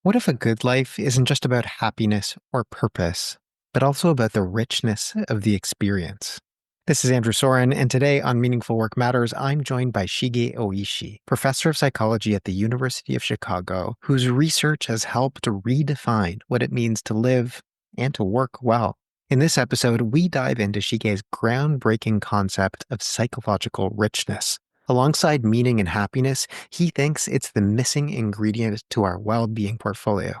What if a good life isn't just about happiness or purpose, but also about the richness of the experience? This is Andrew Soren, and today on Meaningful Work Matters, I'm joined by Shige Oishi, professor of psychology at the University of Chicago, whose research has helped to redefine what it means to live and to work well. In this episode, we dive into Shige's groundbreaking concept of psychological richness. Alongside meaning and happiness, he thinks it's the missing ingredient to our well being portfolio.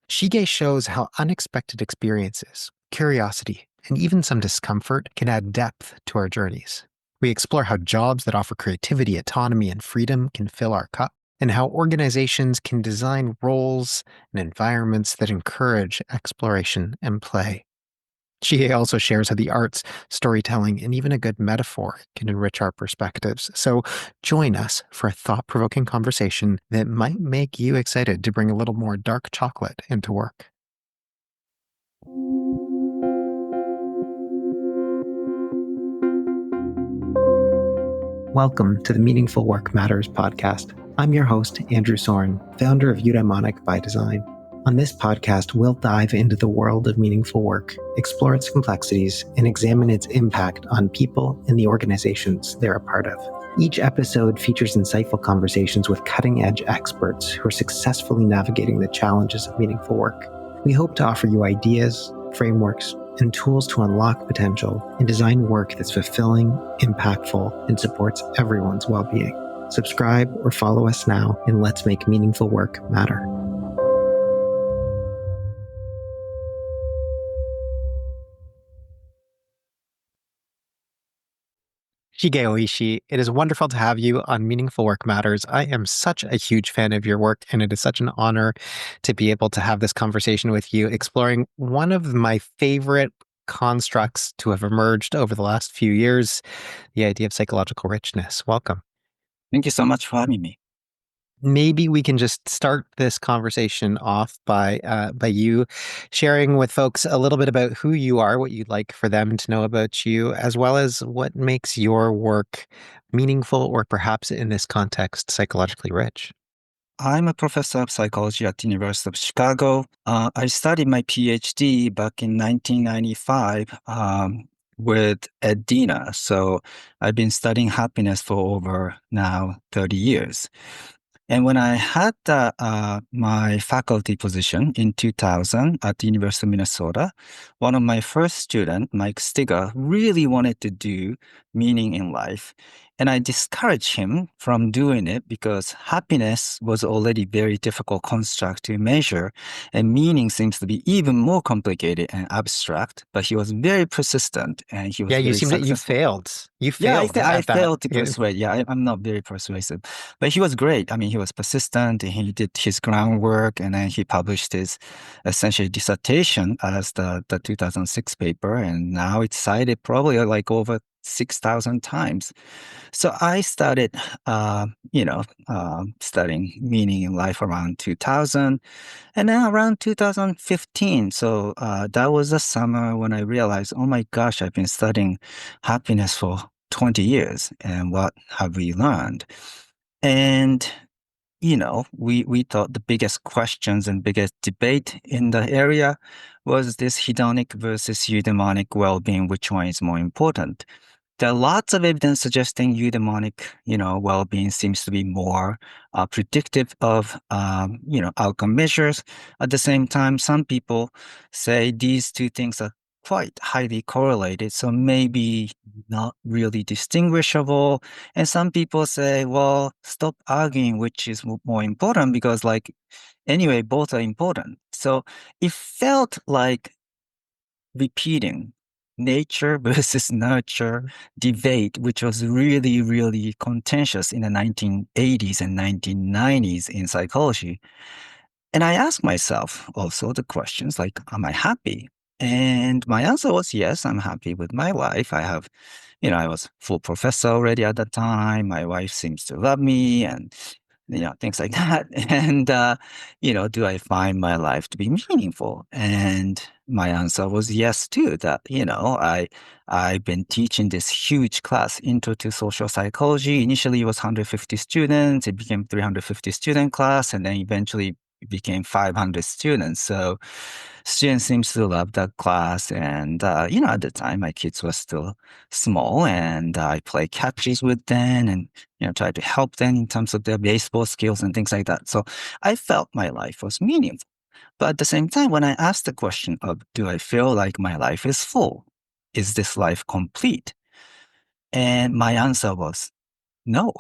Shige shows how unexpected experiences, curiosity, and even some discomfort can add depth to our journeys. We explore how jobs that offer creativity, autonomy, and freedom can fill our cup, and how organizations can design roles and environments that encourage exploration and play. Chie also shares how the arts, storytelling, and even a good metaphor can enrich our perspectives. So join us for a thought provoking conversation that might make you excited to bring a little more dark chocolate into work. Welcome to the Meaningful Work Matters podcast. I'm your host, Andrew Soren, founder of Eudaimonic by Design. On this podcast, we'll dive into the world of meaningful work, explore its complexities, and examine its impact on people and the organizations they're a part of. Each episode features insightful conversations with cutting-edge experts who are successfully navigating the challenges of meaningful work. We hope to offer you ideas, frameworks, and tools to unlock potential and design work that's fulfilling, impactful, and supports everyone's well-being. Subscribe or follow us now, and let's make meaningful work matter. Shige Oishi, it is wonderful to have you on Meaningful Work Matters. I am such a huge fan of your work, and it is such an honor to be able to have this conversation with you, exploring one of my favorite constructs to have emerged over the last few years, the idea of psychological richness. Welcome. Thank you so much for having me. Maybe we can just start this conversation off by you sharing with folks a little bit about who you are, what you'd like for them to know about you, as well as what makes your work meaningful, or perhaps in this context, psychologically rich. I'm a professor of psychology at the University of Chicago. I studied my PhD back in 1995 with Ed Dina. So I've been studying happiness for over now 30 years. And when I had my faculty position in 2000 at the University of Minnesota, one of my first students, Mike Stiger, really wanted to do meaning in life. And I discouraged him from doing it because happiness was already very difficult construct to measure, and meaning seems to be even more complicated and abstract. But he was very persistent, and he was Yeah, you very seem that you successful. failed. You Yeah, failed I at that. failed to persuade. Yeah, I'm not very persuasive, but he was great. I mean, he was persistent, and he did his groundwork, and then he published his essentially dissertation as the 2006 paper, and now it's cited probably like over 6,000 times. So I started, studying meaning in life around 2000, and then around 2015. So that was the summer when I realized, oh my gosh, I've been studying happiness for 20 years, and what have we learned? And we thought the biggest questions and biggest debate in the area was this hedonic versus eudaimonic well-being, which one is more important? There are lots of evidence suggesting eudaimonic, well-being seems to be more predictive of, outcome measures. At the same time, some people say these two things are quite highly correlated, so maybe not really distinguishable. And some people say, well, stop arguing which is more important because, anyway, both are important. So it felt like repeating nature versus nurture debate, which was really, really contentious in the 1980s and 1990s in psychology. And I asked myself also the questions like, am I happy? And my answer was yes, I'm happy with my life. I was full professor already at the time. My wife seems to love me and things like that. And, do I find my life to be meaningful? And my answer was yes, too, that, I've been teaching this huge class, Intro to Social Psychology. Initially, it was 150 students. It became 350 student class. And then eventually became 500 students. So students seems to love that class. And, at the time, my kids were still small and I play catches with them and, try to help them in terms of their baseball skills and things like that. So I felt my life was meaningful. But at the same time, when I asked the question of, do I feel like my life is full? Is this life complete? And my answer was no.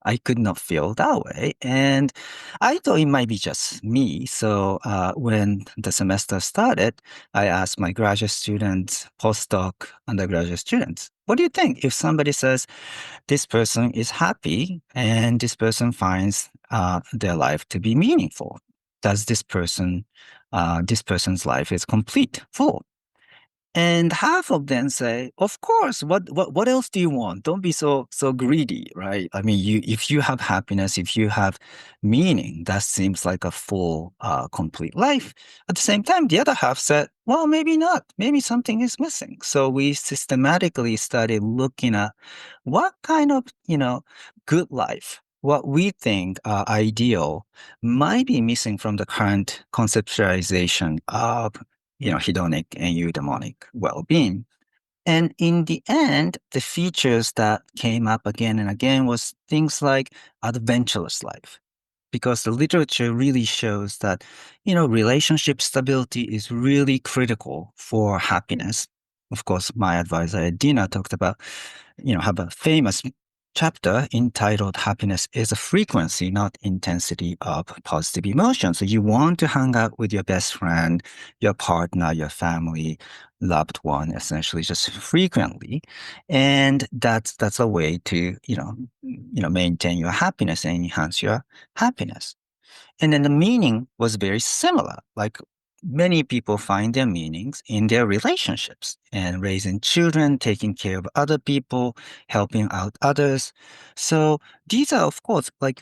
I could not feel that way. And I thought it might be just me. So when the semester started, I asked my graduate students, postdoc, undergraduate students, what do you think if somebody says this person is happy and this person finds their life to be meaningful? Does this person's life is complete, full? And half of them say, "Of course. What else do you want? Don't be so greedy, right? I mean, if you have happiness, if you have meaning, that seems like a full, complete life." At the same time, the other half said, "Well, maybe not. Maybe something is missing." So we systematically started looking at what kind of, good life, what we think are ideal, might be missing from the current conceptualization of hedonic and eudaimonic well-being. And in the end, the features that came up again and again was things like adventurous life. Because the literature really shows that, relationship stability is really critical for happiness. Of course, my advisor at Dina talked about, have a famous chapter entitled Happiness is a Frequency, Not Intensity of Positive Emotion. So you want to hang out with your best friend, your partner, your family, loved one, essentially just frequently. And that's a way to, maintain your happiness and enhance your happiness. And then the meaning was very similar. Like many people find their meanings in their relationships and raising children, taking care of other people, helping out others. So these are, of course, like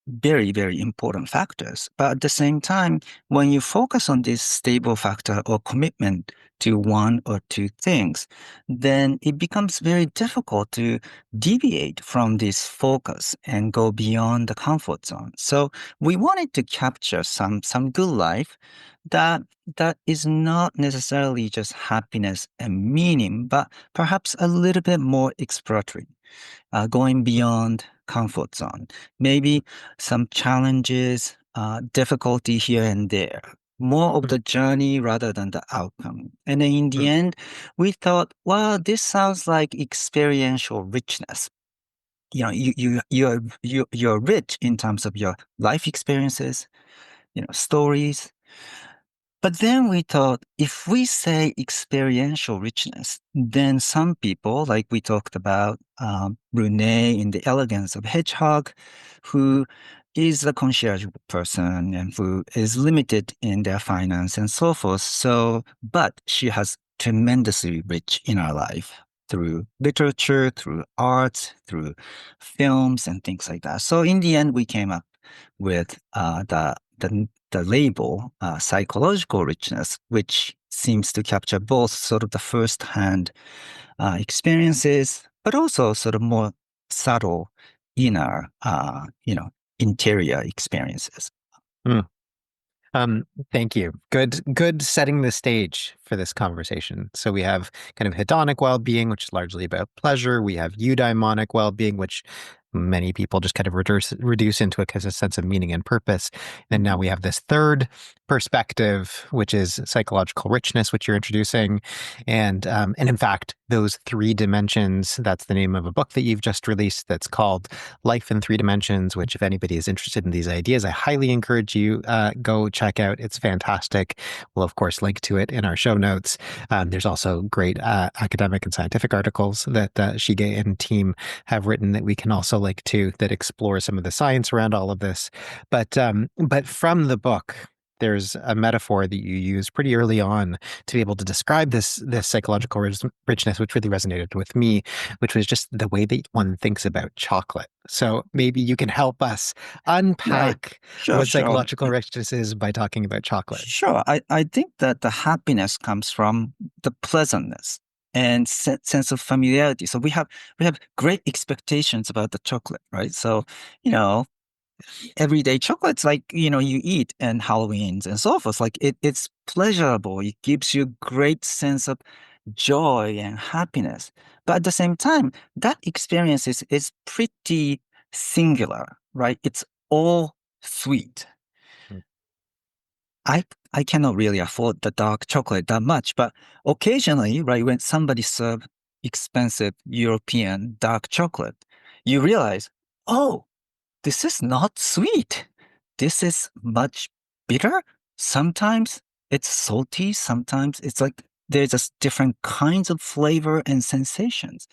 very, very important factors. But at the same time, when you focus on this stable factor or commitment to one or two things, then it becomes very difficult to deviate from this focus and go beyond the comfort zone. So we wanted to capture some good life that that is not necessarily just happiness and meaning, but perhaps a little bit more exploratory, going beyond comfort zone. Maybe some challenges, difficulty here and there. More of the journey rather than the outcome. And then in the Mm, end, we thought, well, this sounds like experiential richness. You're rich in terms of your life experiences, stories, but then we thought if we say experiential richness, then some people, like we talked about Brunei in The Elegance of Hedgehog, who is a concierge person and who is limited in their finance and so forth. So, but she has tremendously rich inner life through literature, through art, through films and things like that. So in the end, we came up with the label psychological richness, which seems to capture both sort of the first-hand experiences, but also sort of more subtle inner, interior experiences. mm. Thank you. Good setting the stage for this conversation. So we have kind of hedonic well-being, which is largely about pleasure. We have eudaimonic well-being, which many people just kind of reduce into a kind of sense of meaning and purpose. And now Mhm. we have this third perspective, which is psychological richness, which you're introducing. And in fact, those three dimensions, that's the name of a book that you've just released that's called Life in Three Dimensions, which if anybody is interested in these ideas, I highly encourage you go check out. It's fantastic. We'll, of course, link to it in our show notes. There's also great academic and scientific articles that Shige and team have written that we can also link to that explore some of the science around all of this. But from the book, there's a metaphor that you use pretty early on to be able to describe this psychological richness, which really resonated with me, which was just the way that one thinks about chocolate. So maybe you can help us Right. unpack Sure, what sure. psychological richness is by talking about chocolate. Sure. I think that the happiness comes from the pleasantness and sense of familiarity. So we have great expectations about the chocolate, right? So, you know, everyday chocolates like you eat and Halloweens and so forth. Like it's pleasurable. It gives you great sense of joy and happiness. But at the same time, that experience is pretty singular, right? It's all sweet. Mm. I I cannot really afford the dark chocolate that much, but occasionally, right, when somebody serve expensive European dark chocolate, you realize, oh, this is not sweet. This is much bitter. Sometimes it's salty. Sometimes it's like there's just different kinds of flavor and sensations.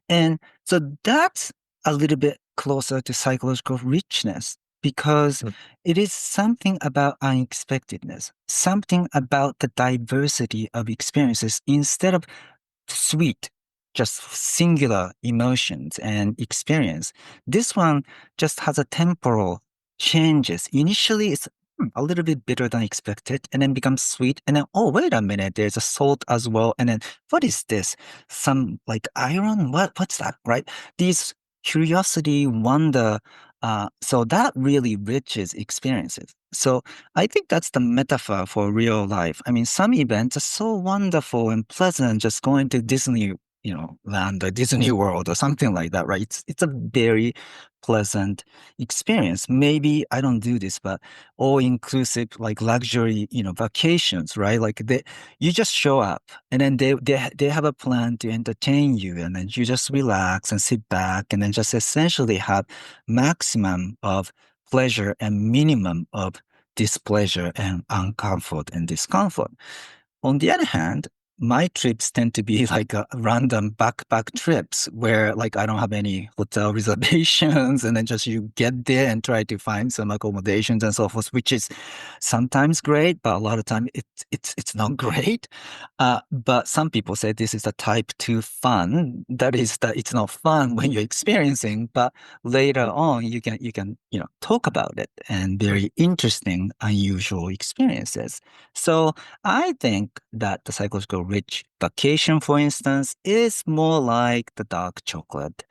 And so that's a little bit closer to psychological richness because Mm. it is something about unexpectedness, something about the diversity of experiences instead of sweet, just singular emotions and experience. This one just has a temporal changes. Initially, it's a little bit bitter than expected, and then becomes sweet, and then oh wait a minute, there's a salt as well, and then what is this? Some like iron? What's that? Right? These curiosity, wonder. So that really riches experiences. So I think that's the metaphor for real life. I mean, some events are so wonderful and pleasant, just going to Disney, land or Disney World or something like that, right? It's a very pleasant experience. Maybe I don't do this, but all inclusive like luxury, vacations, right? Like you just show up and then they have a plan to entertain you and then you just relax and sit back and then just essentially have maximum of pleasure and minimum of displeasure and uncomfort and discomfort. On the other hand, my trips tend to be like a random backpack trips where like I don't have any hotel reservations and then just you get there and try to find some accommodations and so forth, which is sometimes great, but a lot of time it's not great. But some people say this is a type two fun. That is that it's not fun when you're experiencing, but later Mm. on you can talk about it and Mm. very interesting, unusual experiences. So I think that the psychological rich vacation, for instance, is more like the dark chocolate,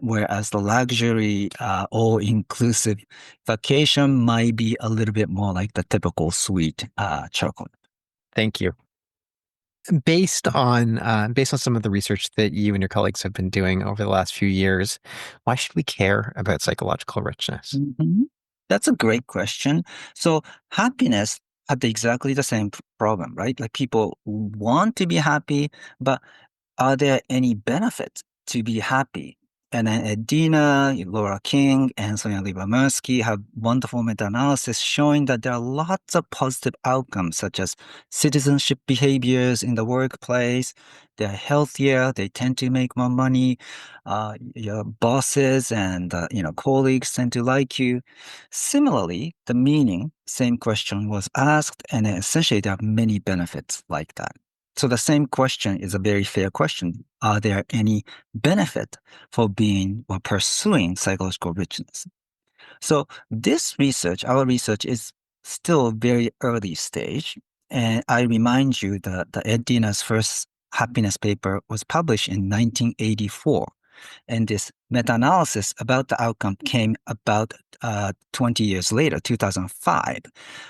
whereas the luxury, all-inclusive vacation might be a little bit more like the typical sweet chocolate. Thank you. Based on some of the research that you and your colleagues have been doing over the last few years, why should we care about psychological richness? Mhm. That's a great question. So happiness had exactly the same problem, right? Like people want to be happy, but are there any benefits to be happy? And then Edina, Laura King, and Sonia Lyubomirsky have wonderful meta-analysis showing that there are lots of positive outcomes, such as citizenship behaviors in the workplace. They're healthier. They tend to make more money. Your bosses and colleagues tend to like you. Similarly, the meaning, same question was asked, and essentially there are many benefits like that. So the same question is a very fair question. Are there any benefit for being or pursuing psychological richness? So this research, our research is still very early stage. And I remind you that the Ed Dina's first happiness paper was published in 1984. And this meta-analysis about the outcome came about 20 years later, 2005.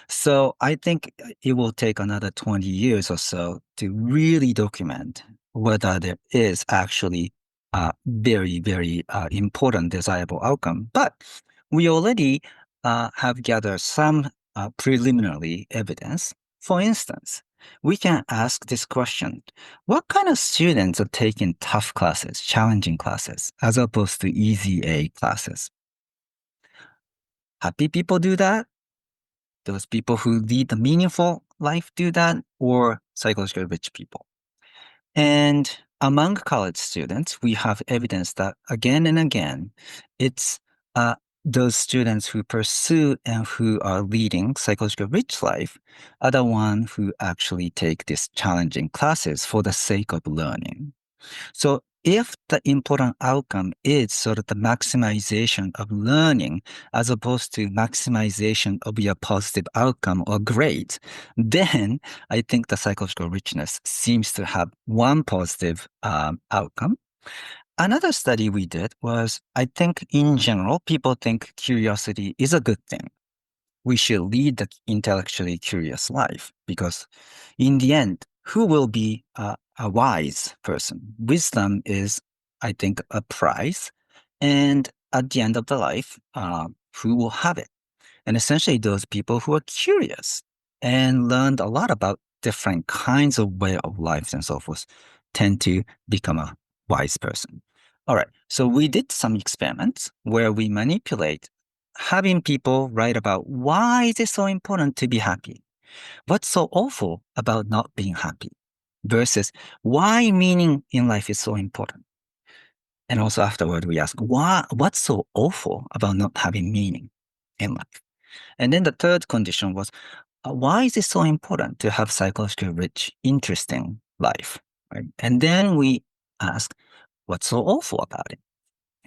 So I think it will take another 20 years or so to really document whether there is actually a very, very important desirable outcome. But we already have gathered some preliminary evidence. For instance, we can ask this question. What kind of students are taking tough classes, challenging classes, as opposed to easy A classes? Happy people do that? Those people who lead a meaningful life do that? Or psychologically rich people? And among college students, we have evidence that again and again, it's uh, those students who pursue and who are leading psychological rich life are the ones who actually take these challenging classes for the sake of learning. So if the important outcome is sort of the maximization of learning as opposed to maximization of your positive outcome or grades, then I think the psychological richness seems to have one positive outcome. another study we did was, I think in general, people think curiosity is a good thing. We should lead the intellectually curious life because in the end, who will be a wise person? Wisdom is, I think, a prize. And at the end of the life, who will have it? And essentially those people who are curious and learned a lot about different kinds of way of life and so forth tend to become a wise person. All right. So we did some experiments where we manipulate having people write about why is it so important to be happy? What's so awful about not being happy? Versus why meaning in life is so important. And also afterward, we ask, what's so awful about not having meaning in life? And then the third condition was, why is it so important to have psychologically rich, interesting life? Right? And then we ask, what's so awful about it?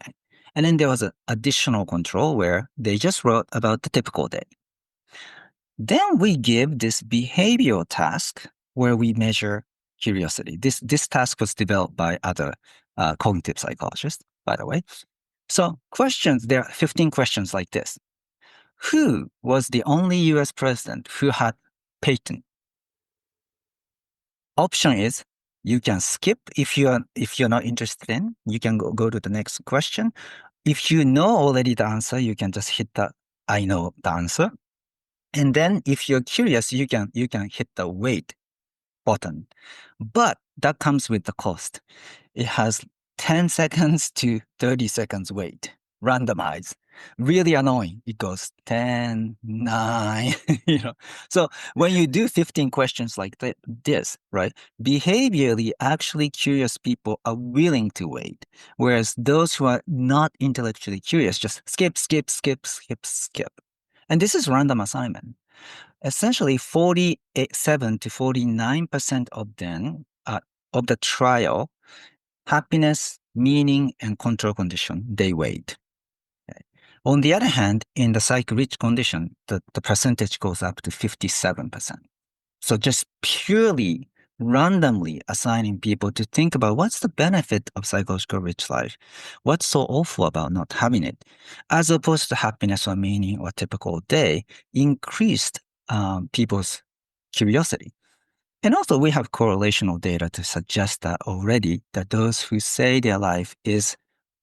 Okay. And then there was an additional control where they just wrote about the typical day. Then we give this behavioral task where we measure curiosity. This task was developed by other cognitive psychologists, by the way. So questions, there are 15 questions like this. Who was the only US president who had patent? Option is you can skip if you're not interested in, you can go to the next question. If you know already the answer, you can just hit the I know the answer. And then if you're curious, you can hit the wait button. But that comes with the cost. It has 10 seconds to 30 seconds wait, randomized. Really annoying. It goes 10, 9, you know. So when you do 15 questions like this, right, behaviorally, actually curious people are willing to wait. Whereas those who are not intellectually curious just skip, skip, skip, skip, skip. And this is random assignment. Essentially, 47 to 49% of them, of the trial, happiness, meaning, and control condition, they wait. Okay. On the other hand, in the psych-rich condition, the percentage goes up to 57%. So just purely randomly assigning people to think about what's the benefit of psychological rich life? What's so awful about not having it? As opposed to happiness or meaning or typical day, increased people's curiosity. And also we have correlational data to suggest that already that those who say their life is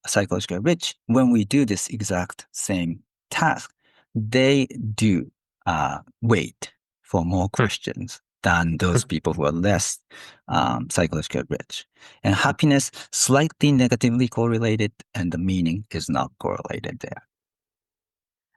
psychologically rich, when we do this exact same task, they do wait for more questions than those people who are less psychologically rich. And happiness slightly negatively correlated, and the meaning is not correlated there.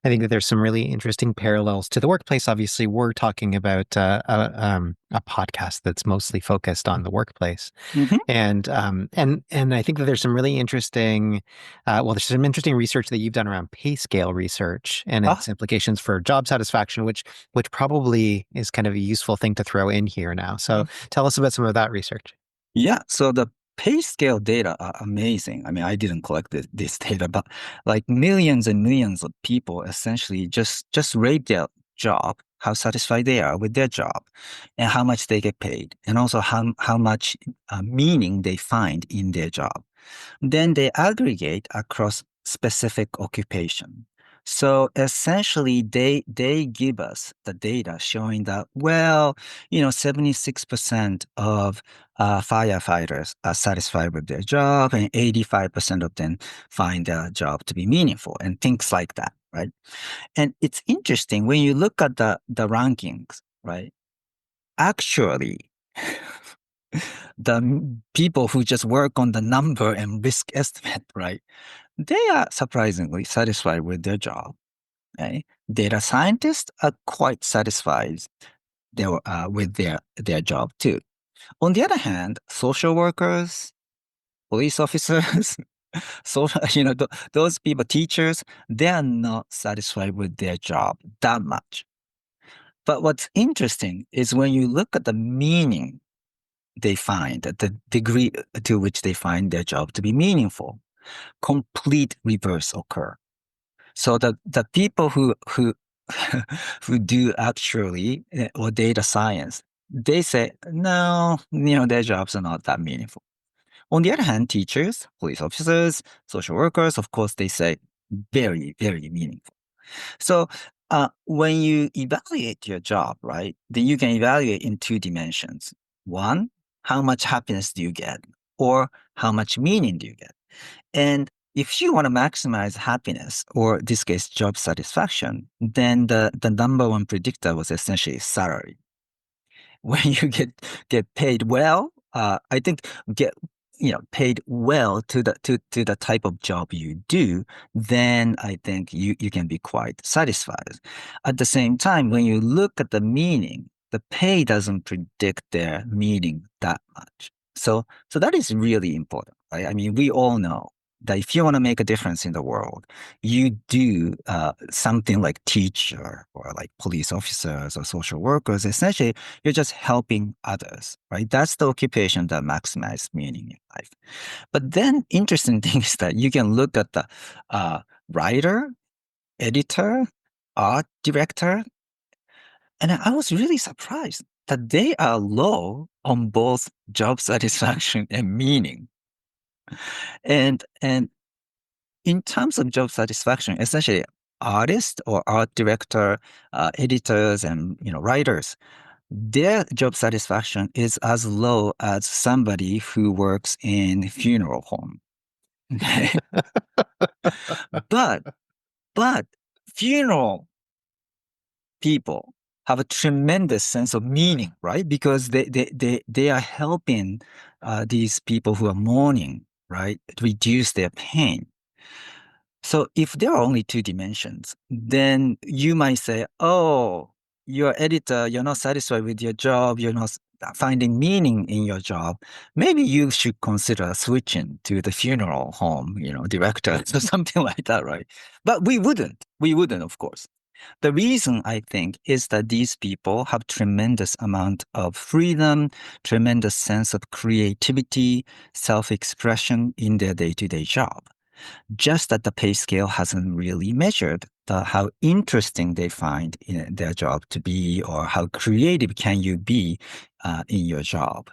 I think that there's some really interesting parallels to the workplace. Obviously, we're talking about a podcast that's mostly focused on the workplace, Hmm. and I think that there's some really interesting, there's some interesting research that you've done around pay scale research and Ah, its implications for job satisfaction, which probably is kind of a useful thing to throw in here now. So, tell us about some of that research. yeah, so the pay scale data are amazing. I mean, I didn't collect this data, but like millions and millions of people essentially just rate their job, how satisfied they are with their job, and how much they get paid, and also how much meaning they find in their job. Then they aggregate across specific occupation. So essentially, they give us the data showing that, well, 76% of firefighters are satisfied with their job, and 85% of them find their job to be meaningful, and things like that, right? And it's interesting when you look at the rankings, right? Actually, the people who just work on the number and risk estimate, right? They are surprisingly satisfied with their job. Okay? Data scientists are quite satisfied with their job too. On the other hand, social workers, police officers, so those people, teachers, they are not satisfied with their job that much. But what's interesting is when you look at the meaning they find, the degree to which they find their job to be meaningful, complete reverse occur. So the people who who do actually or data science, they say no, their jobs are not that meaningful. On the other hand, teachers, police officers, social workers, of course, they say very, very meaningful. So when you evaluate your job, right, then you can evaluate in two dimensions. One, how much happiness do you get? Or how much meaning do you get? And if you want to maximize happiness, or in this case, job satisfaction, then the number one predictor was essentially salary. When you get paid well, I think get paid well to the type of job you do, then I think you can be quite satisfied. At the same time, when you look at the meaning, the pay doesn't predict their meaning that much. So that is really important, right? I mean, we all know that if you want to make a difference in the world, you do something like teacher or like police officers or social workers. Essentially, you're just helping others, right? That's the occupation that maximizes meaning in life. But then, interesting thing is that you can look at the writer, editor, art director, and I was really surprised that they are low on both job satisfaction and meaning. And in terms of job satisfaction, essentially, artists or art director, editors, and writers, their job satisfaction is as low as somebody who works in funeral home. Okay. But but funeral people have a tremendous sense of meaning, right? Because they are helping these people who are mourning, right, reduce their pain. So if there are only two dimensions, then you might say, oh, you're editor, you're not satisfied with your job, you're not finding meaning in your job. Maybe you should consider switching to the funeral home, director or something like that, right? But we wouldn't. We wouldn't, of course. The reason I think is that these people have tremendous amount of freedom, tremendous sense of creativity, self-expression in their day-to-day job. Just that the pay scale hasn't really measured how interesting they find in their job to be, or how creative can you be in your job.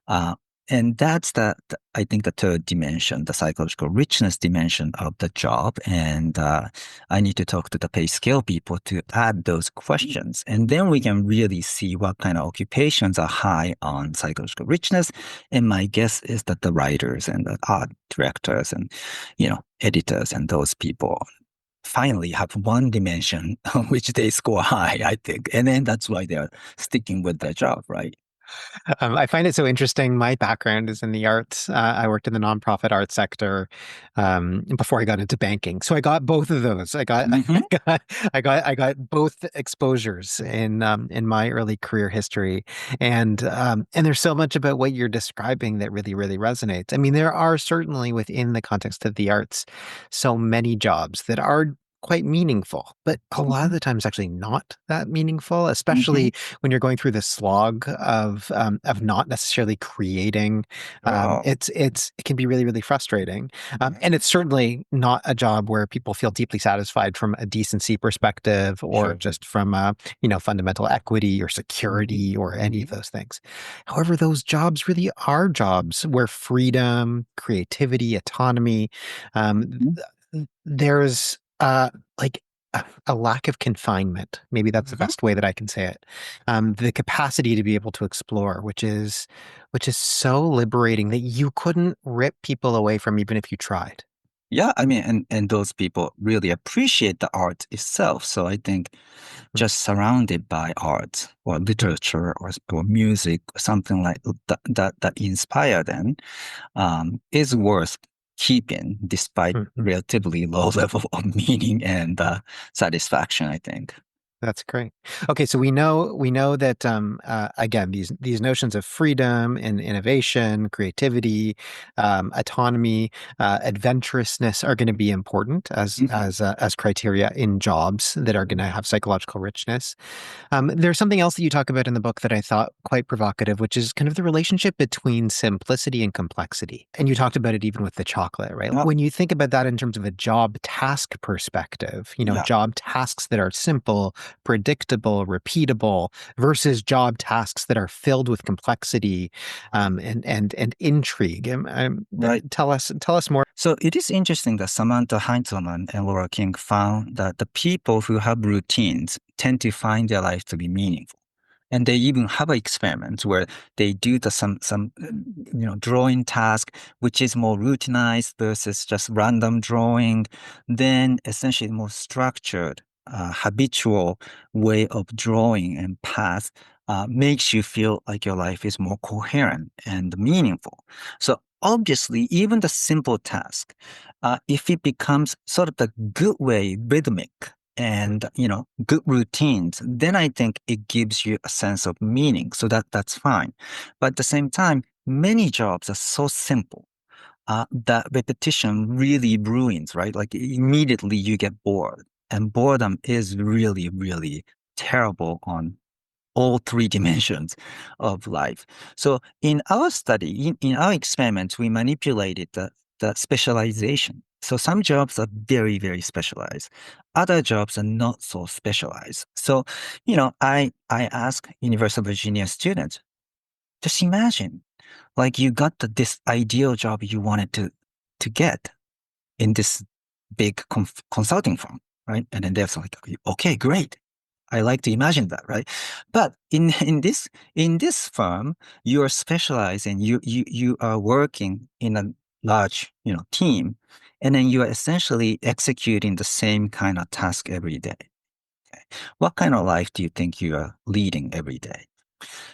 Uh, and that's I think, the third dimension, the psychological richness dimension of the job. And I need to talk to the pay scale people to add those questions. And then we can really see what kind of occupations are high on psychological richness. And my guess is that the writers and the art directors and editors and those people finally have one dimension on which they score high, I think. And then that's why they're sticking with their job, right? I find it so interesting. My background is in the arts. I worked in the nonprofit art sector before I got into banking, so I got both of those. I got, Hmm. I got both exposures in my early career history, and there's so much about what you're describing that really, really resonates. I mean, there are certainly within the context of the arts, so many jobs that are quite meaningful, but a lot of Hmm. the times actually not that meaningful, Hmm. especially when you're going through the slog of not necessarily creating. Oh, It can be really, really frustrating, and it's certainly not a job where people feel deeply satisfied from a decency perspective, or sure. just from a fundamental equity or Hmm. security or any of Hmm. those things. However, those jobs really are jobs where freedom, creativity, autonomy, um, there's like a lack of confinement. Maybe that's the Hmm. best way that I can say it. The capacity to be able to explore, which is so liberating that you couldn't rip people away from even if you tried. Yeah, I mean, and those people really appreciate the art itself. So I think Mm, just surrounded by art or literature or music, something like that inspire them, is worth keeping despite mm, mm. relatively low level of meaning and satisfaction, I think. That's great. Okay, so we know that again, these notions of freedom and innovation, creativity, autonomy, adventurousness are going to be important Mhm. as criteria in jobs that are going to have psychological richness. There's something else that you talk about in the book that I thought quite provocative, which is kind of the relationship between simplicity and complexity. And you talked about it even with the chocolate, right? Yeah, When you think about that in terms of a job task perspective, yeah. job tasks that are simple predictable, repeatable, versus job tasks that are filled with complexity, and intrigue. Right. Tell us more. So it is interesting that Samantha Heinzelman and Laura King found that the people who have routines tend to find their life to be meaningful. And they even have experiments where they do some drawing task which is more routinized versus just random drawing, then essentially more structured, habitual way of drawing and path makes you feel like your life is more coherent and meaningful. So obviously, even the simple task, if it becomes sort of the good way, rhythmic, and good routines, then I think it gives you a sense of meaning, so that's fine. But at the same time, many jobs are so simple that repetition really ruins, right? Like immediately you get bored, and boredom is really really terrible on all three dimensions of life. So in our study, in our experiments, we manipulated the specialization. So some jobs are very, very specialized. Other jobs are not so specialized. So, I ask University of Virginia students, just imagine, like you got this ideal job you wanted to get in this big consulting firm, right? And then they're like, okay, great. I like to imagine that, right? But in this firm, you are specialized and you are working in a large, team, and then you are essentially executing the same kind of task every day. Okay. What kind of life do you think you are leading every day?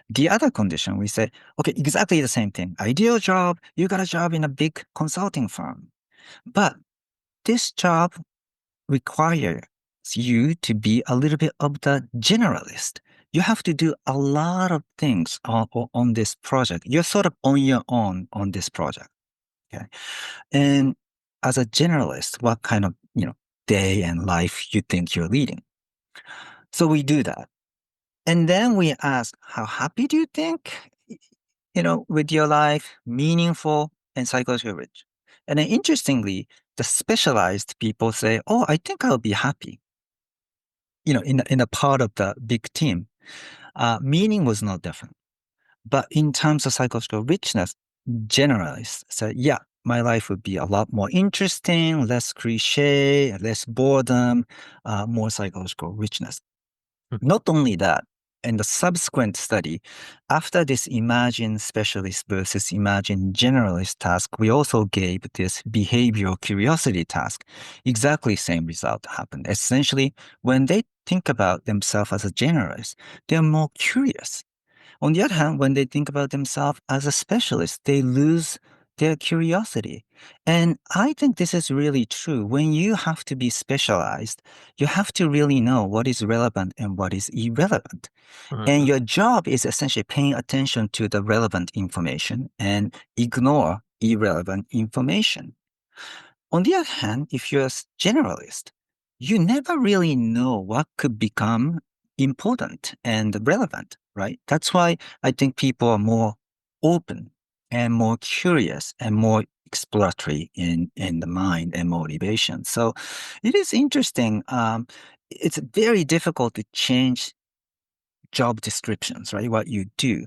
The other condition, we say, okay, exactly the same thing. Ideal job, you got a job in a big consulting firm. But this job requires you to be a little bit of the generalist. You have to do a lot of things on this project. You're sort of on your own on this project. Okay. And as a generalist, what kind of, day and life you think you're leading? So we do that. And then we ask, how happy do you think, with your life, meaningful and psychologically rich? And then interestingly, the specialized people say, oh, I think I'll be happy, in a part of the big team. Meaning was no different. But in terms of psychological richness, generalists say, yeah, my life would be a lot more interesting, less cliche, less boredom, more psychological richness. Not only that, in the subsequent study, after this imagine specialist versus imagine generalist task, we also gave this behavioral curiosity task. Exactly same result happened. Essentially, when they think about themselves as a generalist, they're more curious. On the other hand, when they think about themselves as a specialist, they lose their curiosity. And I think this is really true. When you have to be specialized, you have to really know what is relevant and what is irrelevant. And Mhm. your job is essentially paying attention to the relevant information and ignore irrelevant information. On the other hand, if you're a generalist, you never really know what could become important and relevant, right? That's why I think people are more open and more curious and more exploratory in the mind and motivation. So it is interesting. It's very difficult to change job descriptions, right? What you do.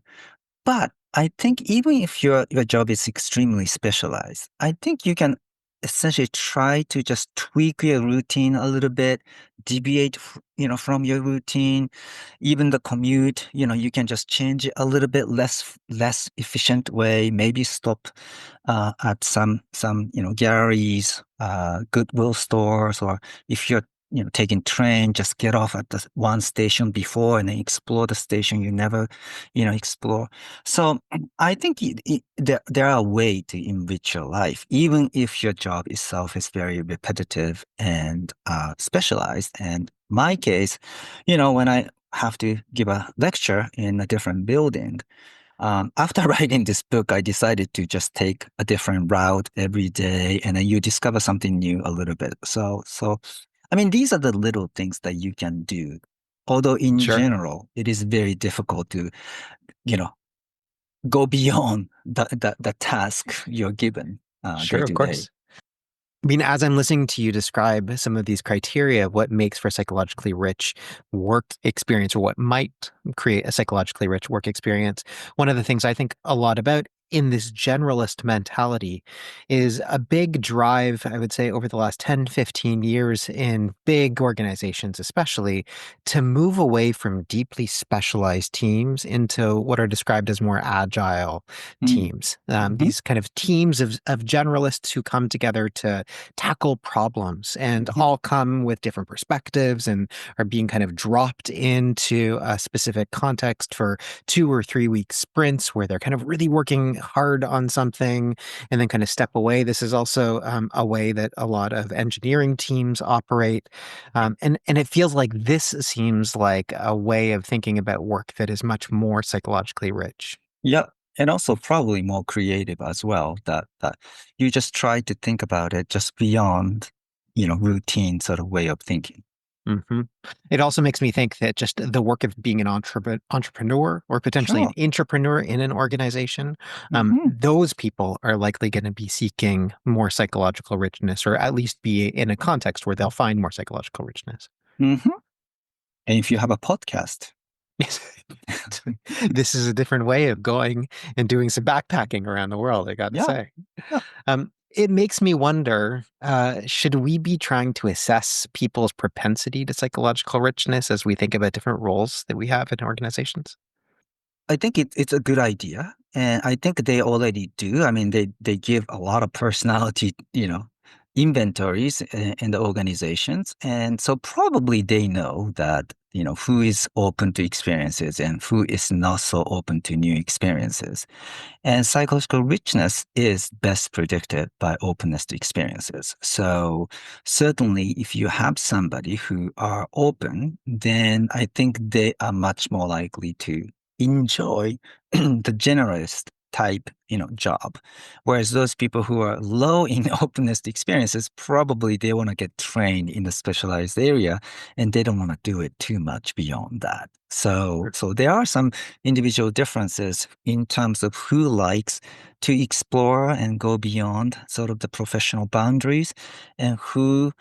But I think even if your job is extremely specialized, I think you can essentially try to just tweak your routine a little bit, deviate, from your routine. Even the commute, you can just change it a little bit less efficient way. Maybe stop at some galleries, Goodwill stores, or if you're taking train, just get off at the one station before and then explore the station you never explore. So I think there are ways to enrich your life, even if your job itself is very repetitive and specialized. And my case, when I have to give a lecture in a different building, after writing this book, I decided to just take a different route every day, and then you discover something new a little bit. So, I mean, these are the little things that you can do. Although in Sure. general, it is very difficult to, you know, go beyond the task you're given day Sure, to of day. course. I mean, as I'm listening to you describe some of these criteria, what makes for a psychologically rich work experience or what might create a psychologically rich work experience, one of the things I think a lot about in this generalist mentality is a big drive, I would say, over the last 10, 15 years in big organizations, especially to move away from deeply specialized teams into what are described as more agile Mm. teams. Mhm. These kind of teams of generalists who come together to tackle problems and Mhm. all come with different perspectives and are being kind of dropped into a specific context for 2 or 3 week sprints where they're kind of really working hard on something and then kind of step away. This is also a way that a lot of engineering teams operate. And it feels like this seems like a way of thinking about work that is much more psychologically rich. Yeah, and also probably more creative as well. That you just try to think about it just beyond, routine sort of way of thinking. hmm It also makes me think that just the work of being an entrepreneur or potentially an Sure. intrapreneur in an organization, Hmm. those people are likely going to be seeking more psychological richness, or at least be in a context where they'll find more psychological richness. Hmm. And if you have a podcast, Yes. This is a different way of going and doing some backpacking around the world, I got to yeah, say. yeah. It makes me wonder, should we be trying to assess people's propensity to psychological richness as we think about different roles that we have in organizations? I think it's a good idea, and I think they already do. I mean, they give a lot of personality, inventories in the organizations, and so probably they know that who is open to experiences and who is not so open to new experiences. And psychological richness is best predicted by openness to experiences. So certainly if you have somebody who are open, then I think they are much more likely to enjoy the generalist type, job. Whereas those people who are low in openness to experiences, probably they want to get trained in the specialized area and they don't want to do it too much beyond that. So there are some individual differences in terms of who likes to explore and go beyond sort of the professional boundaries and who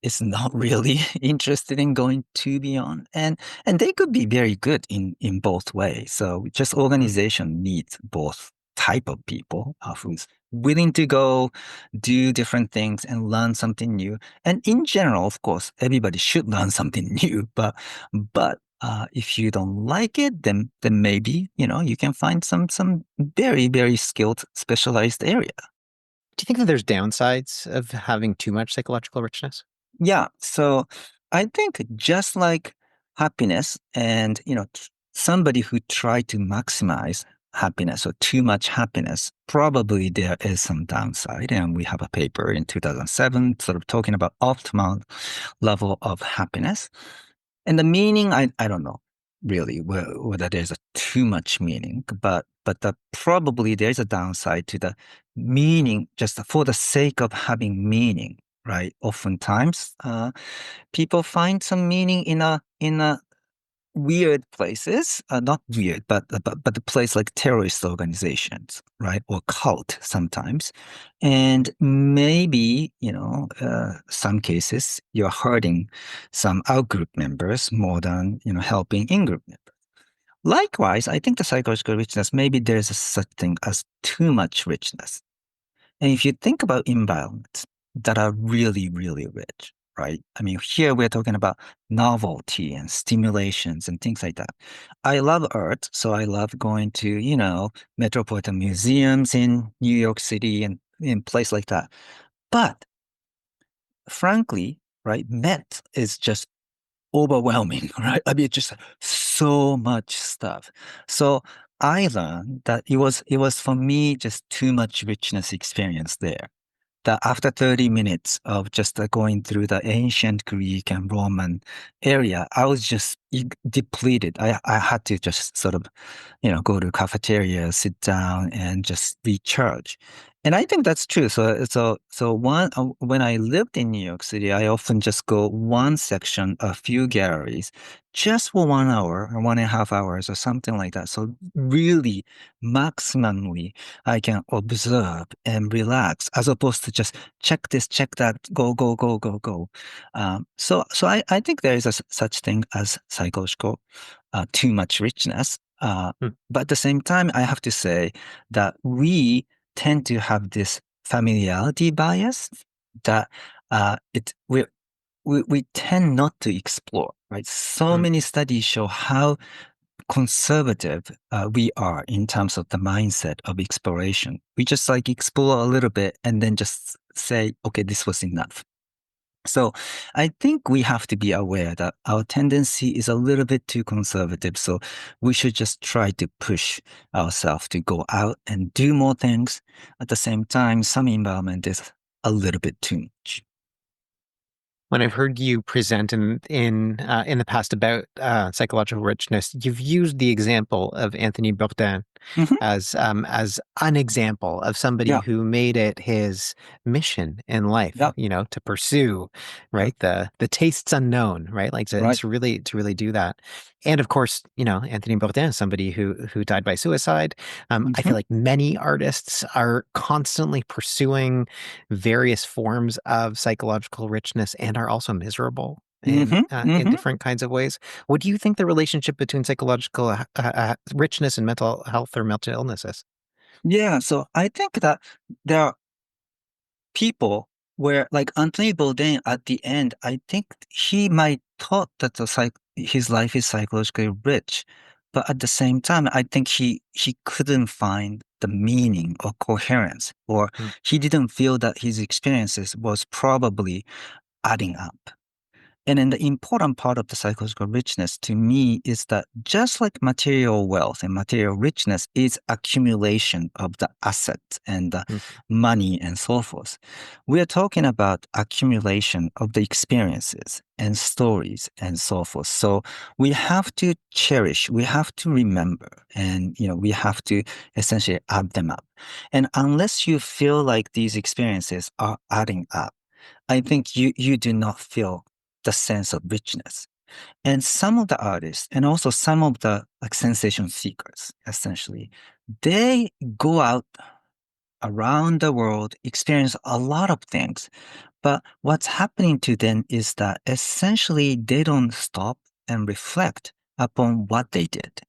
is not really interested in going too beyond. And they could be very good in both ways. So just organization needs both type of people who's willing to go do different things and learn something new. And in general, of course, everybody should learn something new, but if you don't like it, then maybe you can find some very very skilled specialized area. Do you think that there's downsides of having too much psychological richness? Yeah. So I think just like happiness and somebody who try to maximize happiness or too much happiness, probably there is some downside. And we have a paper in 2007 sort of talking about optimal level of happiness. And the meaning, I don't know really whether there's a too much meaning, but probably there's a downside to the meaning just for the sake of having meaning, right? Oftentimes, people find some meaning in a weird places, not weird, but the place like terrorist organizations, right, or cult sometimes, and maybe some cases you're hurting some out group members more than helping in group members. Likewise, I think the psychological richness maybe there's a such thing as too much richness, and if you think about environments that are really, really rich, right? I mean, here we're talking about novelty and stimulations and things like that. I love art, so I love going to, metropolitan museums in New York City and in place like that. But frankly, right, Met is just overwhelming, right? I mean, just so much stuff. So I learned that it was for me just too much richness experience there that after 30 minutes of just going through the ancient Greek and Roman area, I was just, depleted. I had to just sort of, go to cafeteria, sit down, and just recharge. And I think that's true. When I lived in New York City, I often just go one section, a few galleries, just for 1 hour or 1.5 hours or something like that. So really, maximally, I can observe and relax, as opposed to just check this, check that, go, go, go, go, go. I think there is a such thing as psychological too much richness. Mm. But at the same time, I have to say that we tend to have this familiarity bias that it we tend not to explore, right? So Mm. many studies show how conservative we are in terms of the mindset of exploration. We just like explore a little bit and then just say, okay, this was enough. So I think we have to be aware that our tendency is a little bit too conservative. So we should just try to push ourselves to go out and do more things. At the same time, some environment is a little bit too much. When I've heard you present in the past about psychological richness, you've used the example of Anthony Bourdain Hmm. as an example of somebody Yeah. who made it his mission in life, Yeah. to pursue, Yeah. right, the tastes unknown, right, like Right. to really do that. And of course, Anthony Bourdain is somebody who died by suicide. I Hmm. feel like many artists are constantly pursuing various forms of psychological richness and are also miserable Hmm. in Hmm. different kinds of ways. What do you think the relationship between psychological richness and mental health or mental illness is? Yeah. So I think that there are people where, like Anthony Bourdain at the end, I think he might thought that his life is psychologically rich, but at the same time, I think he couldn't find the meaning or coherence, or Mm. he didn't feel that his experiences was probably adding up. And then the important part of the psychological richness to me is that just like material wealth and material richness is accumulation of the assets and the Mm. money and so forth, we are talking about accumulation of the experiences and stories and so forth. So we have to cherish, we have to remember, and we have to essentially add them up. And unless you feel like these experiences are adding up, I think you do not feel the sense of richness. And some of the artists and also some of the like sensation seekers, essentially, they go out around the world, experience a lot of things. But what's happening to them is that essentially they don't stop and reflect upon what they did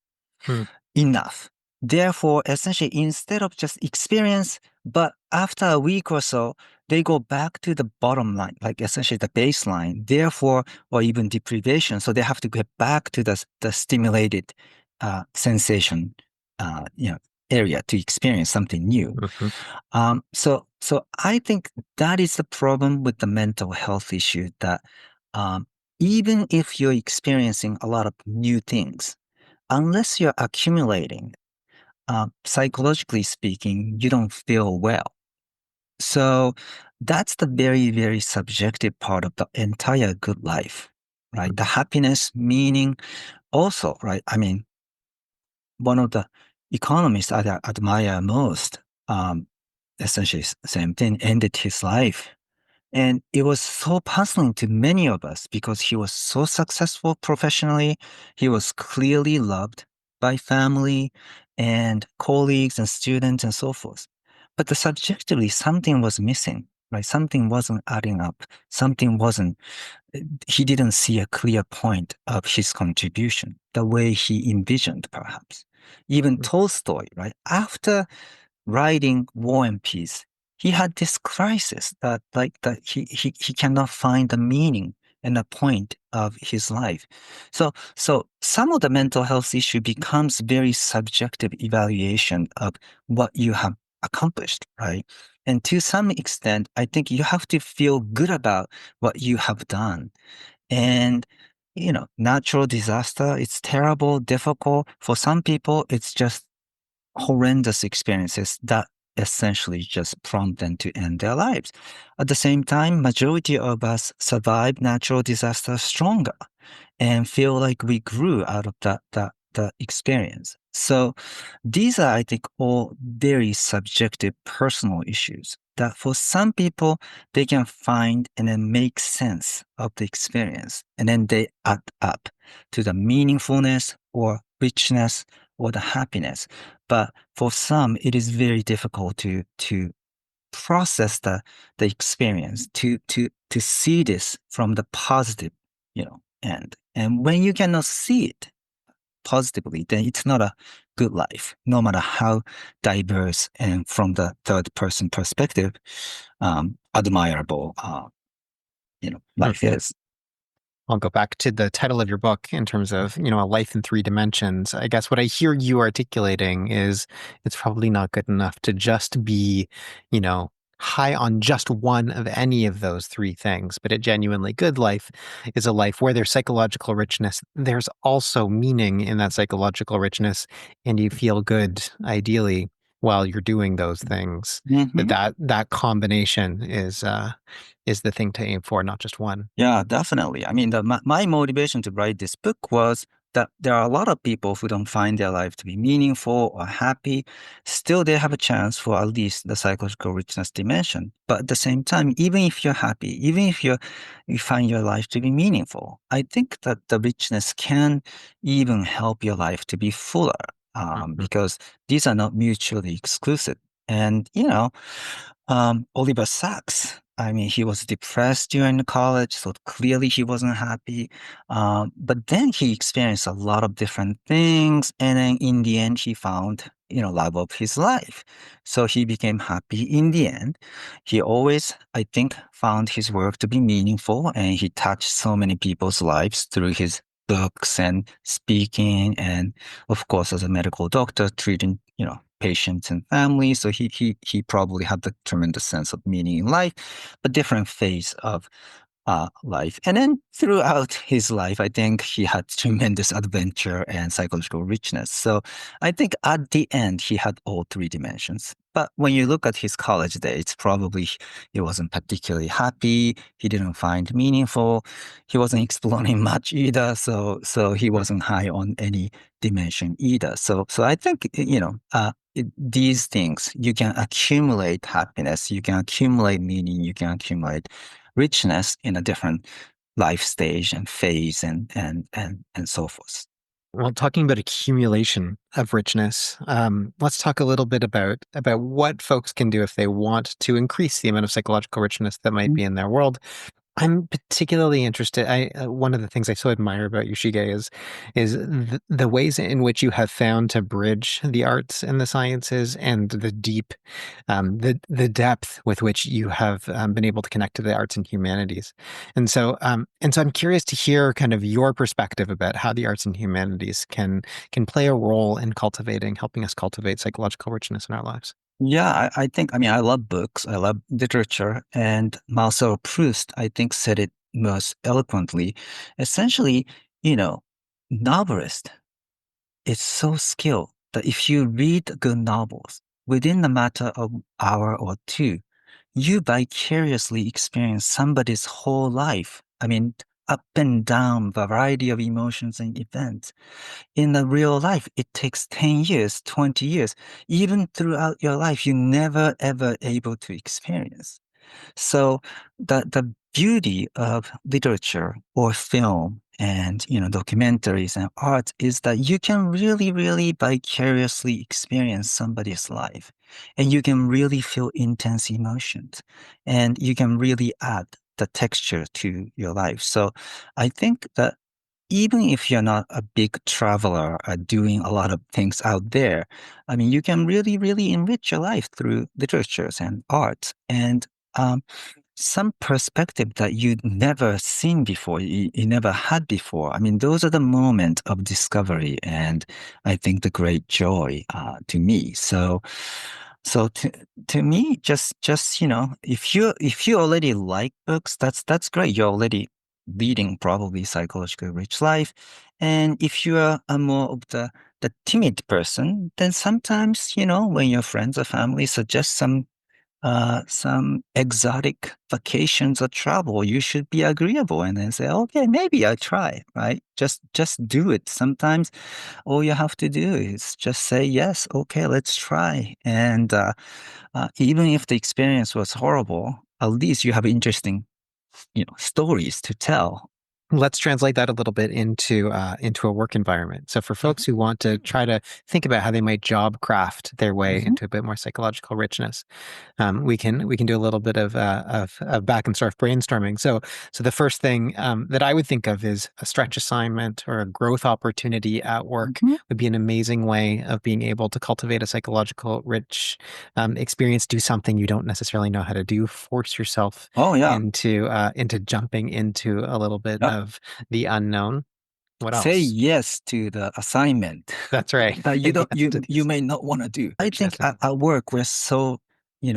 Mm. enough. Therefore, essentially, instead of just experience, but after a week or so, they go back to the bottom line, like essentially the baseline, therefore, or even deprivation. So they have to get back to the stimulated sensation, area to experience something new. Mhm. So I think that is the problem with the mental health issue that um, even if you're experiencing a lot of new things, unless you're accumulating, psychologically speaking, you don't feel well. So that's the very, very subjective part of the entire good life, right? Mhm. The happiness, meaning, also, right? I mean, one of the economists I admire most, essentially same thing, ended his life. And it was so puzzling to many of us because he was so successful professionally. He was clearly loved by family and colleagues and students and so forth. But the subjectively, something was missing, right? Something wasn't adding up. Something wasn't, he didn't see a clear point of his contribution the way he envisioned, perhaps. Even Mm. Tolstoy, right? After writing War and Peace, he had this crisis that he cannot find the meaning and the point of his life. So some of the mental health issue becomes very subjective evaluation of what you have accomplished, right? And to some extent, I think you have to feel good about what you have done. And natural disaster, it's terrible, difficult. For some people, it's just horrendous experiences that essentially just prompt them to end their lives. At the same time, majority of us survive natural disasters stronger and feel like we grew out of that experience. So these are, I think, all very subjective personal issues that for some people they can find and then make sense of the experience. And then they add up to the meaningfulness or richness or the happiness. But for some, it is very difficult to process the experience, to see this from the positive, end. And when you cannot see it positively, then it's not a good life, no matter how diverse and from the third person perspective, admirable, life is. I'll go back to the title of your book in terms of, a life in three dimensions. I guess what I hear you articulating is it's probably not good enough to just be, you know, high on just one of any of those three things, but a genuinely good life is a life where there's psychological richness. There's also meaning in that psychological richness, and you feel good, ideally, while you're doing those things. That Hmm. that combination is the thing to aim for, not just one. Yeah, definitely. I mean, my motivation to write this book was that there are a lot of people who don't find their life to be meaningful or happy. Still, they have a chance for at least the psychological richness dimension. But at the same time, even if you're happy, even if you find your life to be meaningful, I think that the richness can even help your life to be fuller, Mhm. because these are not mutually exclusive. And, Oliver Sacks. I mean, he was depressed during the college, so clearly he wasn't happy. But then he experienced a lot of different things, and then in the end, he found, love of his life. So he became happy in the end. He always, I think, found his work to be meaningful, and he touched so many people's lives through his books and speaking, and of course, as a medical doctor, treating, patients and families. So he probably had the tremendous sense of meaning in life, but different phase of life. And then throughout his life, I think he had tremendous adventure and psychological richness. So I think at the end, he had all three dimensions. But when you look at his college days, probably he wasn't particularly happy. He didn't find meaningful. He wasn't exploring much either. So he wasn't high on any dimension either. So I think, these things, you can accumulate happiness, you can accumulate meaning, you can accumulate richness in a different life stage and phase and so forth. Well, talking about accumulation of richness, let's talk a little bit about what folks can do if they want to increase the amount of psychological richness that might be in their world. I'm particularly interested. I one of the things I so admire about you, Shige, is the ways in which you have found to bridge the arts and the sciences and the deep, the depth with which you have been able to connect to the arts and humanities. And so I'm curious to hear kind of your perspective about how the arts and humanities can play a role in helping us cultivate psychological richness in our lives. Yeah, I think, I mean, I love books, I love literature, and Marcel Proust, I think, said it most eloquently. Essentially, you know, novelist is so skilled that if you read good novels within a matter of hour or two, you vicariously experience somebody's whole life. I mean, up and down variety of emotions and events. In the real life, it takes 10 years, 20 years. Even throughout your life, you never ever able to experience. So the beauty of literature or film and documentaries and art is that you can really, really vicariously experience somebody's life, and you can really feel intense emotions, and you can really add the texture to your life. So I think that even if you're not a big traveler doing a lot of things out there, I mean, you can really, really enrich your life through literatures and art and some perspective that you'd never seen before, you never had before. I mean, those are the moments of discovery and I think the great joy to me. So to me, just if you already like books, that's great. You're already leading probably psychologically rich life. And if you are a more of the the timid person, then sometimes, when your friends or family suggest some exotic vacations or travel, you should be agreeable and then say, okay, maybe I try, right? Just do it. Sometimes all you have to do is just say yes, okay, let's try. And even if the experience was horrible, at least you have interesting, stories to tell. Let's translate that a little bit into a work environment. So for folks Mhm, who want to try to think about how they might job craft their way mhm. into a bit more psychological richness, we can do a little bit of back and forth brainstorming. So the first thing that I would think of is a stretch assignment or a growth opportunity at work Mhm. would be an amazing way of being able to cultivate a psychological rich experience. Do something you don't necessarily know how to do. Force yourself Oh, yeah. into jumping into a little bit Yep. of the unknown. What Say else? yes to the assignment That's right. that you don't Yes, to you this may not want to do. I think richness and at work we're so,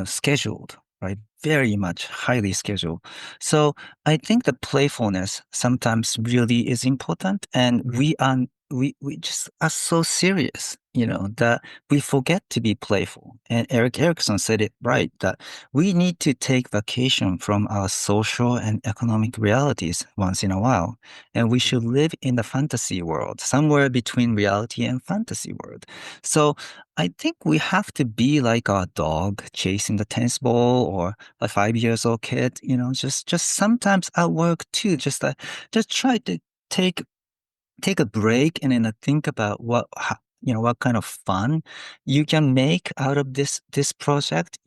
scheduled, right? Very much highly scheduled. So I think the playfulness sometimes really is important, and mhm, we just are so serious, that we forget to be playful. And Eric Erickson said it right that we need to take vacation from our social and economic realities once in a while. And we mhm. should live in the fantasy world, somewhere between reality and fantasy world. So I think we have to be like our dog chasing the tennis ball or a 5 years old kid, just sometimes at work too, just try to take take a break and then think about what kind of fun you can make out of this project.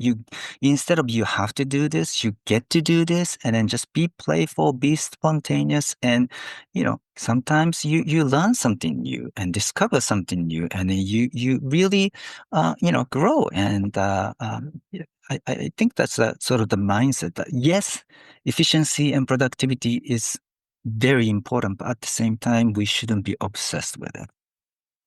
Instead of you have to do this, you get to do this, and then just be playful, be spontaneous, and sometimes you learn something new and discover something new, and then you really grow. And yeah, I think that's sort of the mindset that yes, efficiency and productivity is very important, but at the same time, we shouldn't be obsessed with it.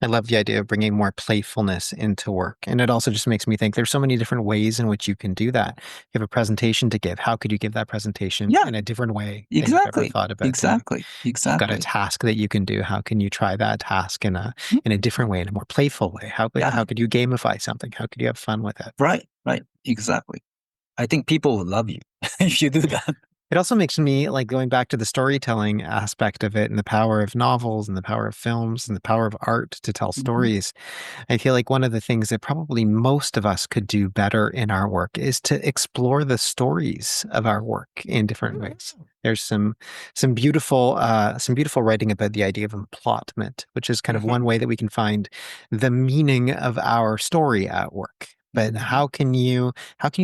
I love the idea of bringing more playfulness into work. And it also just makes me think there's so many different ways in which you can do that. You have a presentation to give. How could you give that presentation Yeah, in a different way than you've ever exactly. thought about doing? Exactly. You've got a Exactly. task that you can do. How can you try that task Mhm. in a different way, in a more playful way? Yeah, How could you gamify something? How could you have fun with it? right, right. Exactly. I think people will love you if you do that. It also makes me like going back to the storytelling aspect of it and the power of novels and the power of films and the power of art to tell Mhm, stories. I feel like one of the things that probably most of us could do better in our work is to explore the stories of our work in different ways. There's some beautiful writing about the idea of emplotment, which is kind of mhm, one way that we can find the meaning of our story at work. But mhm, how can you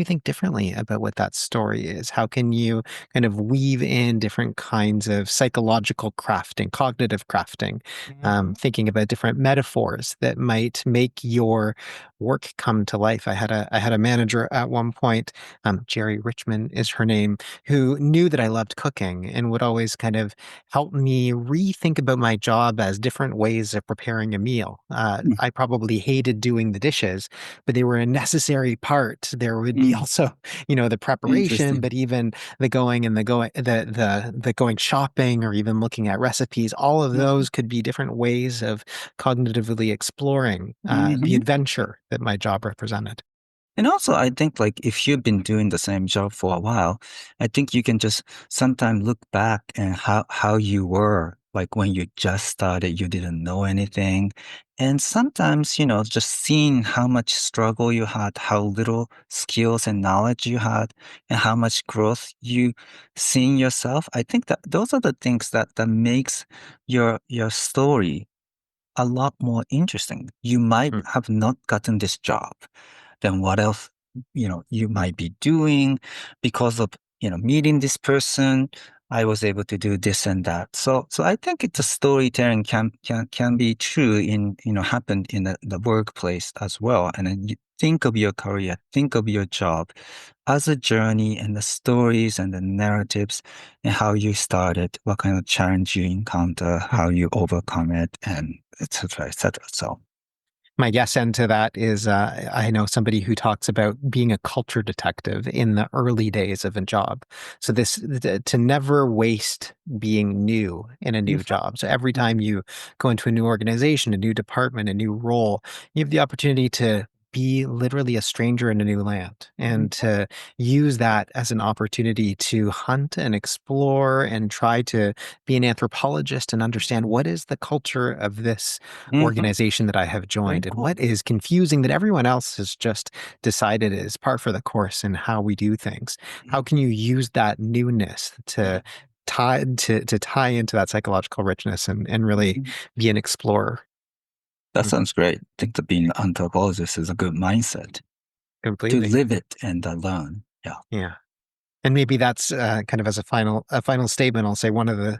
think differently about what that story is? How can you kind of weave in different kinds of psychological crafting, cognitive crafting, mhm, thinking about different metaphors that might make your work come to life. I had a manager at one point, Jerry Richmond is her name, who knew that I loved cooking and would always kind of help me rethink about my job as different ways of preparing a meal. mhm, I probably hated doing the dishes, but they were a necessary part. There would be mm. also, the preparation, Interesting. but even the going shopping or even looking at recipes, all of Mhm, those could be different ways of cognitively exploring the mhm. adventure that my job represented. And also, I think like if you've been doing the same job for a while, I think you can just sometimes look back and how you were like when you just started, you didn't know anything. And sometimes, just seeing how much struggle you had, how little skills and knowledge you had, and how much growth you see in yourself. I think that those are the things that makes your story a lot more interesting. You might Mm. have not gotten this job, then what else, you might be doing because of, meeting this person. I was able to do this and that. So I think it's a storytelling can be true in, happened in the workplace as well. And then you think of your career, think of your job as a journey and the stories and the narratives and how you started, what kind of challenge you encounter, how you overcome it, and et cetera, et cetera. So, My guess into that is I know somebody who talks about being a culture detective in the early days of a job. So to never waste being new in a new Mhm. job. So every time you go into a new organization, a new department, a new role, you have the opportunity to be literally a stranger in a new land and Mhm. to use that as an opportunity to hunt and explore and try to be an anthropologist and understand what is the culture of this Mhm. organization that I have Very joined and cool. what is confusing that everyone else has just decided is par for the course in how we do things. How can you use that newness to tie into that psychological richness and really Mhm. be an explorer? That Mm, sounds great. I think that being an anthropologist is a good mindset to completely. live it and learn. Yeah. Yeah. And maybe that's kind of as a final statement. I'll say one of the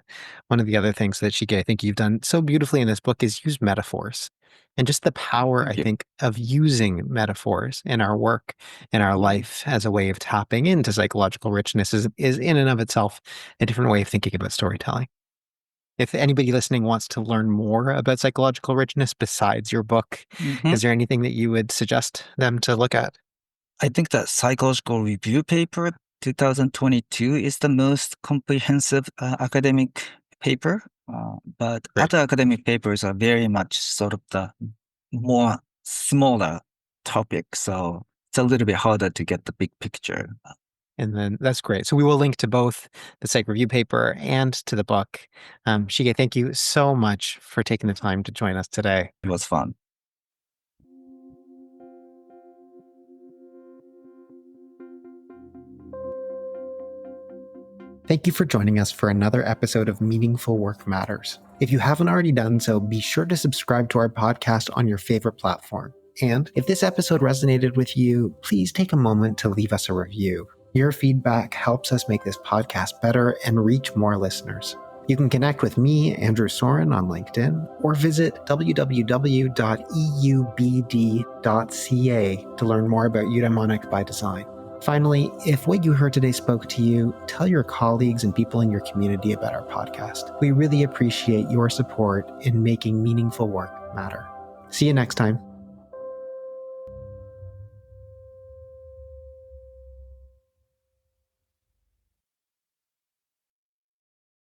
other things that Shige, I think you've done so beautifully in this book is use metaphors, and just the power I Thank you. think of using metaphors in our work, in our Mhm. life as a way of tapping into psychological richness is in and of itself a different way of thinking about storytelling. If anybody listening wants to learn more about psychological richness besides your book, Mhm. is there anything that you would suggest them to look at? I think that psychological review paper 2022 is the most comprehensive academic paper, but Great. other academic papers are very much sort of the more smaller topic, so it's a little bit harder to get the big picture. And then that's great. So we will link to both the psych review paper and to the book. Shige, thank you so much for taking the time to join us today. It was fun. Thank you for joining us for another episode of Meaningful Work Matters. If you haven't already done so, be sure to subscribe to our podcast on your favorite platform. And if this episode resonated with you, please take a moment to leave us a review. Your feedback helps us make this podcast better and reach more listeners. You can connect with me, Andrew Soren, on LinkedIn, or visit www.eubd.ca to learn more about Eudaimonic by Design. Finally, if what you heard today spoke to you, tell your colleagues and people in your community about our podcast. We really appreciate your support in making meaningful work matter. See you next time.